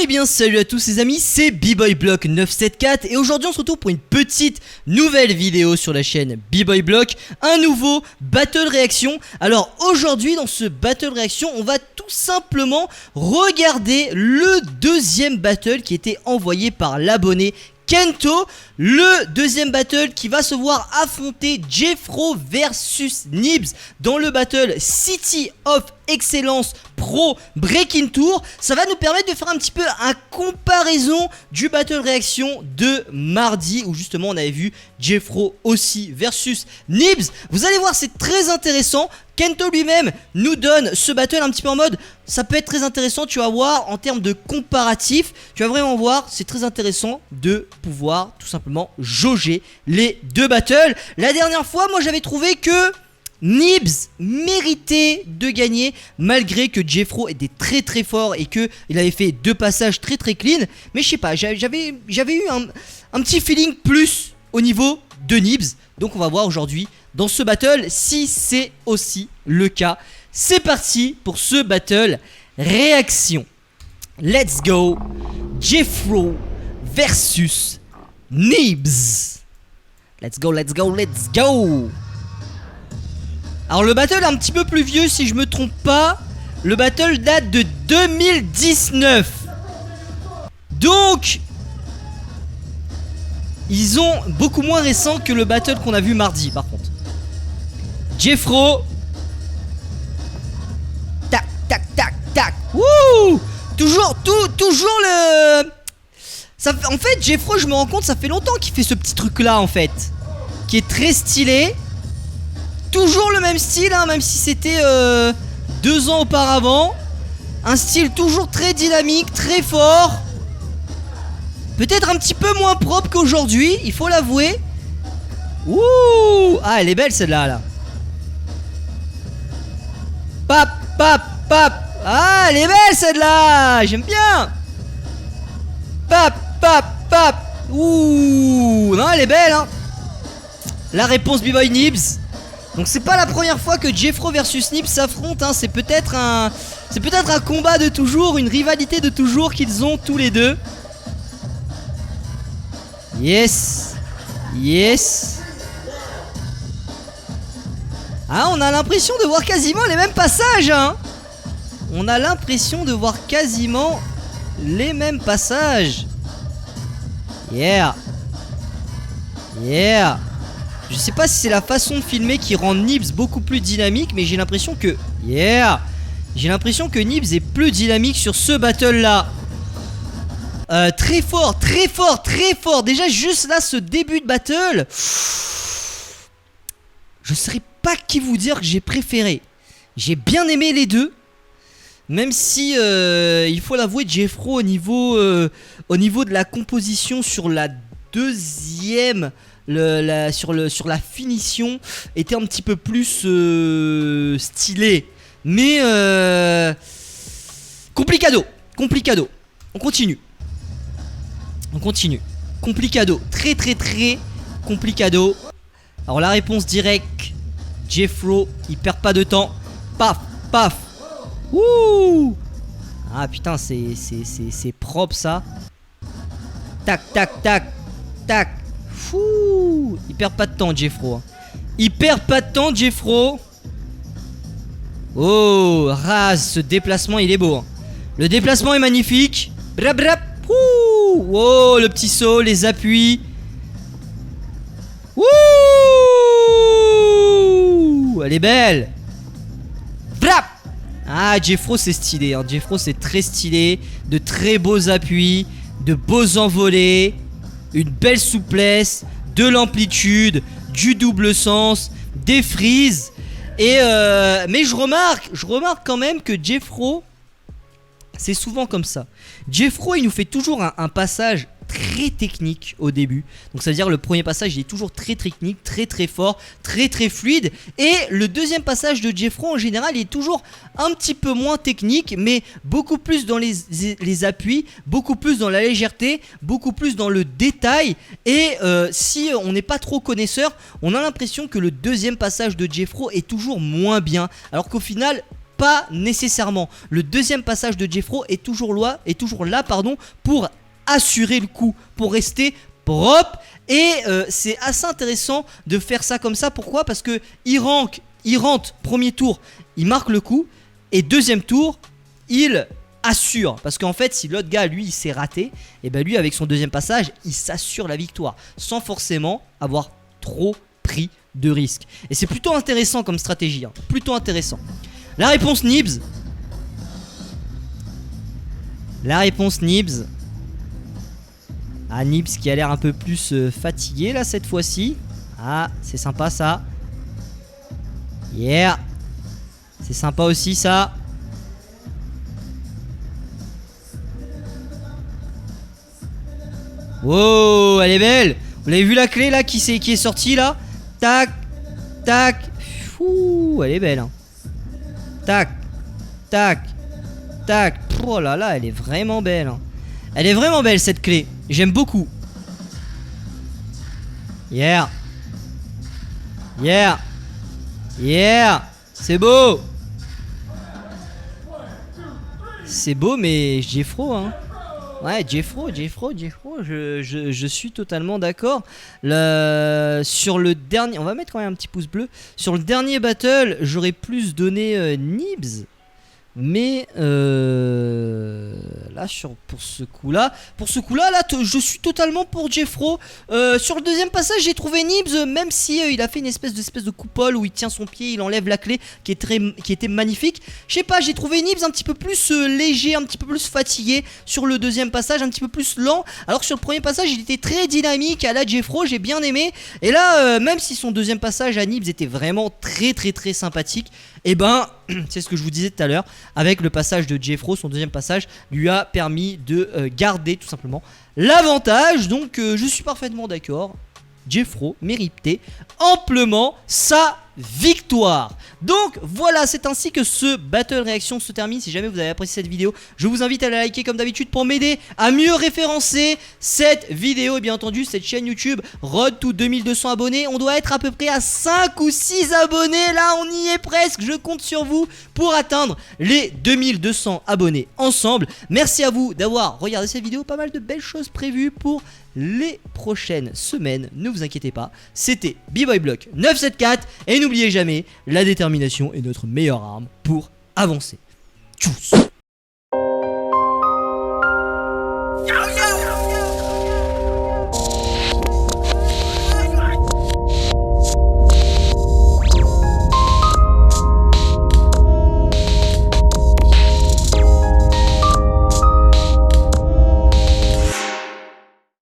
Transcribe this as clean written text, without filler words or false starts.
Et bien salut à tous les amis, c'est B-Boy-Block 974 et aujourd'hui on se retrouve pour une petite nouvelle vidéo sur la chaîne B-Boy-Block, un nouveau Battle Réaction. Alors aujourd'hui dans ce Battle Réaction, on va tout simplement regarder le deuxième battle qui était envoyé par l'abonné Kento, le deuxième battle qui va se voir affronter Jeffro versus Nibs dans le battle City of Excellence Pro Breaking Tour. Ça va nous permettre de faire un petit peu un comparaison du battle réaction de mardi où justement on avait vu Jeffro aussi versus Nibs. Vous allez voir, c'est très intéressant. Kento lui-même nous donne ce battle un petit peu en mode ça peut être très intéressant, tu vas voir en termes de comparatif, tu vas vraiment voir, c'est très intéressant de pouvoir tout simplement jauger les deux battles. La dernière fois, moi j'avais trouvé que Nibs méritait de gagner malgré que Jeffro était très très fort et que il avait fait deux passages très très clean. Mais je sais pas, j'avais eu un petit feeling plus au niveau de Nibs. Donc on va voir aujourd'hui dans ce battle si c'est aussi le cas. C'est parti pour ce battle réaction. Let's go. Jeffro versus Nibs. Let's go, let's go, let's go. Alors le battle est un petit peu plus vieux si je me trompe pas. Le battle date de 2019. Donc ils ont beaucoup moins récent que le battle qu'on a vu mardi par contre. Jeffro. Tac, tac, tac, tac. Wouh. Toujours le... Ça, en fait, Jeffro, je me rends compte, ça fait longtemps qu'il fait ce petit truc là en fait. Qui est très stylé. Toujours le même style, hein, même si c'était 2 ans auparavant. Un style toujours très dynamique, très fort. Peut-être un petit peu moins propre qu'aujourd'hui, il faut l'avouer. Ouh. Ah, elle est belle celle-là, là. Pap, pap, pap. Ah, elle est belle celle-là. J'aime bien. Pap, pap, pap. Ouh. Non, elle est belle, hein. La réponse B-Boy Nibs. Donc c'est pas la première fois que Jeffro versus Nibs s'affrontent, hein. C'est peut-être un combat de toujours, une rivalité de toujours qu'ils ont tous les deux. Yes. Yes. Ah, on a l'impression de voir quasiment les mêmes passages, hein. On a l'impression de voir quasiment les mêmes passages. Yeah. Yeah. Je sais pas si c'est la façon de filmer qui rend Nibs beaucoup plus dynamique, mais j'ai l'impression que... Yeah. J'ai l'impression que Nibs est plus dynamique sur ce battle là. Très fort, très fort, très fort. Déjà juste là, ce début de battle, je saurais pas qui vous dire que j'ai préféré. J'ai bien aimé les deux. Même si il faut l'avouer, Jeffro au niveau de la composition sur la deuxième, sur la finition était un petit peu plus stylé. Mais complicado. On continue. Complicado. Très très très complicado. Alors la réponse directe, Jeffro, il perd pas de temps. Paf, paf. Ouh. Ah putain, c'est propre ça. Tac, tac, tac, tac. Fou. Il perd pas de temps, Jeffro. Il perd pas de temps, Jeffro. Oh, Raz, ce déplacement, il est beau. Le déplacement est magnifique. Brap, brap. Ouh. Oh, le petit saut, les appuis. Ouh. Elle est belle. Brap. Ah, Jeffro, c'est stylé. Hein. Jeffro, c'est très stylé. De très beaux appuis. De beaux envolées. Une belle souplesse. De l'amplitude. Du double sens. Des freezes. Et mais je remarque quand même que Jeffro, c'est souvent comme ça. Jeffro, il nous fait toujours un passage très technique au début. Donc ça veut dire le premier passage il est toujours très technique, très très fort, très très fluide. Et le deuxième passage de Jeffro en général il est toujours un petit peu moins technique, mais beaucoup plus dans les appuis, beaucoup plus dans la légèreté, beaucoup plus dans le détail. Et si on n'est pas trop connaisseur, on a l'impression que le deuxième passage de Jeffro est toujours moins bien. Alors qu'au final, pas nécessairement. Le deuxième passage de Jeffro est toujours là, pour assurer le coup, pour rester propre. Et c'est assez intéressant de faire ça comme ça. Pourquoi? Parce que il rentre premier tour, il marque le coup, et deuxième tour, il assure. Parce qu'en fait, si l'autre gars, lui, il s'est raté, et ben lui, avec son deuxième passage, il s'assure la victoire, sans forcément avoir trop pris de risques. Et c'est plutôt intéressant comme stratégie, hein. Plutôt intéressant. La réponse Nibs. Ah, Nibs qui a l'air un peu plus fatigué là cette fois-ci. Ah, c'est sympa ça. Yeah. C'est sympa aussi ça. Wow, elle est belle. Vous l'avez vu la clé là qui est sortie là? Tac, tac. Fou, elle est belle, hein. Tac, tac, tac. Oh là là, elle est vraiment belle, hein. Elle est vraiment belle cette clé. J'aime beaucoup. Yeah. Yeah. Yeah. C'est beau. C'est beau, mais Jeffro, hein. Ouais, Jeffro, je suis totalement d'accord. Sur le dernier, on va mettre quand même un petit pouce bleu. Sur le dernier battle, j'aurais plus donné Nibs. Mais là, pour ce coup-là, je suis totalement pour Jeffro. Sur le deuxième passage, j'ai trouvé Nibs, même si il a fait une espèce de coupole où il tient son pied, il enlève la clé, qui était magnifique. Je sais pas, j'ai trouvé Nibs un petit peu plus léger, un petit peu plus fatigué sur le deuxième passage, un petit peu plus lent. Alors que sur le premier passage, il était très dynamique à la Jeffro, j'ai bien aimé. Et là, même si son deuxième passage à Nibs était vraiment très sympathique, et ben, c'est ce que je vous disais tout à l'heure, avec le passage de Jeffro, son deuxième passage lui a permis de garder tout simplement l'avantage. Donc je suis parfaitement d'accord, Jeffro méritait amplement sa victoire. Donc voilà, c'est ainsi que ce battle réaction se termine. Si jamais vous avez apprécié cette vidéo, je vous invite à la liker comme d'habitude pour m'aider à mieux référencer cette vidéo et bien entendu cette chaîne YouTube Road to 2200 abonnés. On doit être à peu près à 5 ou 6 abonnés. Là on y est presque, je compte sur vous pour atteindre les 2200 abonnés ensemble. Merci à vous d'avoir regardé cette vidéo, pas mal de belles choses prévues pour les prochaines semaines, ne vous inquiétez pas. C'était B-Boy Block 974 et n'oubliez jamais, la détermination est notre meilleure arme pour avancer. Tchuss.